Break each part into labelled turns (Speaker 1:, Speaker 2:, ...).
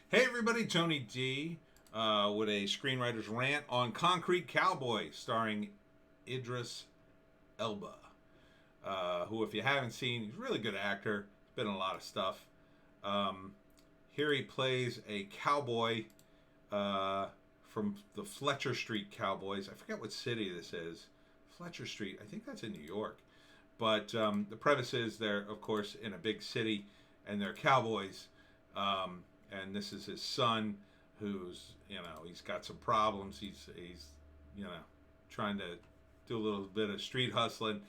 Speaker 1: Hey everybody, Tony D with a Screenwriter's Rant on Concrete Cowboy starring Idris Elba, who, if you haven't seen, he's a really good actor. He's been in a lot of stuff. Um, Here he plays a cowboy from the Fletcher Street Cowboys. I forget what city this is. Fletcher Street, I think that's in New York. But the premise is they're, of course, in a big city and they're cowboys. And this is his son, who's he's got some problems. He's trying to do a little bit of street hustling,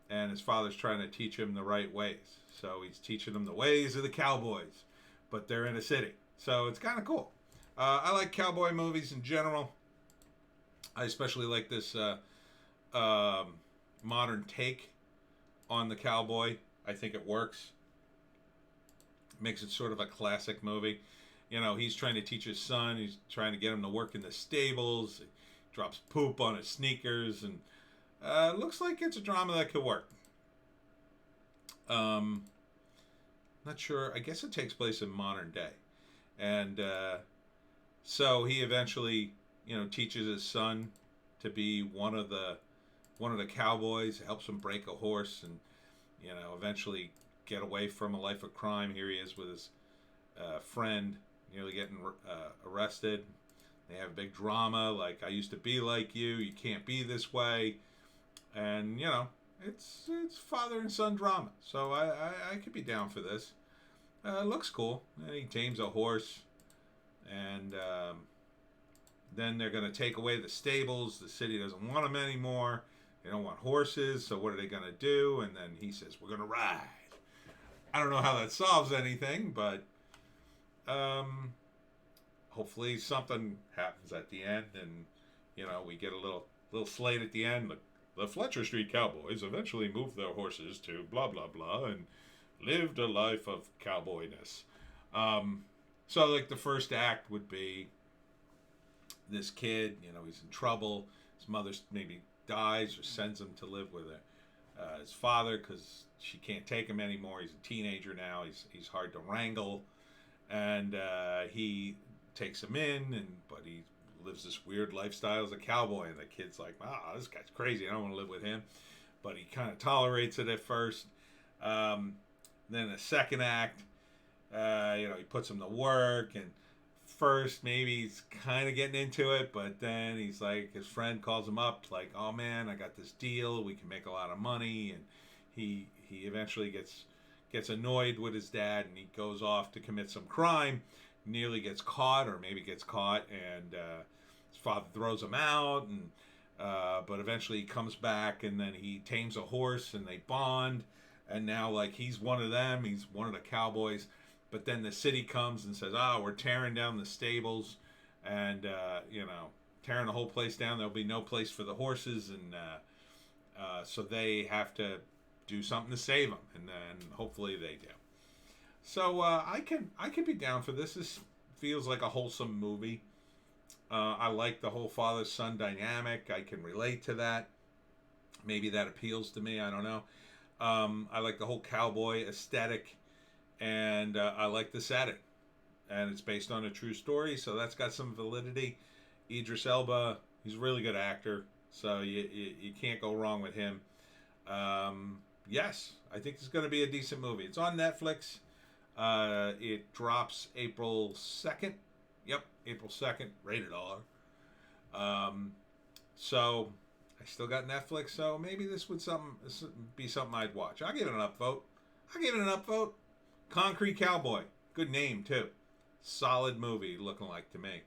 Speaker 1: and his father's trying to teach him the right ways. So he's teaching him the ways of the cowboys, but they're in a city, so it's kind of cool. I like cowboy movies in general. I especially like this modern take on the cowboy. I think it works. Makes it sort of a classic movie. He's trying to teach his son. He's trying to get him to work in the stables. He drops poop on his sneakers, and looks like it's a drama that could work. Not sure. I guess it takes place in modern day, and so he eventually, teaches his son to be one of the cowboys. Helps him break a horse, and eventually get away from a life of crime. Here he is with his friend, nearly getting arrested. They have a big drama, like, I used to be like you can't be this way. And, it's father and son drama. So I could be down for this. It looks cool. And he tames a horse. And then they're going to take away the stables. The city doesn't want them anymore. They don't want horses. So what are they going to do? And then he says, we're going to ride. I don't know how that solves anything, but hopefully something happens at the end, and we get a little slate at the end. The Fletcher Street Cowboys eventually moved their horses to blah blah blah and lived a life of cowboyness. So like the first act would be this kid. He's in trouble. His mother maybe dies or sends him to live with his father because she can't take him anymore. He's a teenager now. He's hard to wrangle, and he takes him in, but he lives this weird lifestyle as a cowboy. And the kid's like, "Wow, this guy's crazy. I don't want to live with him," but he kind of tolerates it at first. Then the second act, he puts him to work, and first maybe he's kind of getting into it, but then he's like, his friend calls him up like, "Oh man, I got this deal. We can make a lot of money," and he eventually gets annoyed with his dad, and he goes off to commit some crime, nearly gets caught, or maybe gets caught, and his father throws him out, and but eventually he comes back, and then he tames a horse, and they bond, and now like he's one of them, he's one of the cowboys. But then the city comes and says, we're tearing down the stables, and tearing the whole place down. There'll be no place for the horses, and so they have to do something to save them, and then hopefully they do. So I can be down for this. This feels like a wholesome movie. I like the whole father-son dynamic. I can relate to that. Maybe that appeals to me. I don't know. I like the whole cowboy aesthetic, and I like the setting. And it's based on a true story, so that's got some validity. Idris Elba, he's a really good actor, so you can't go wrong with him. Yes, I think it's going to be a decent movie. It's on Netflix. It drops April 2nd. Yep, April 2nd, rated R. So I still got Netflix, so maybe this would be something I'd watch. I'll give it an upvote. Concrete Cowboy, good name too. Solid movie looking like to me.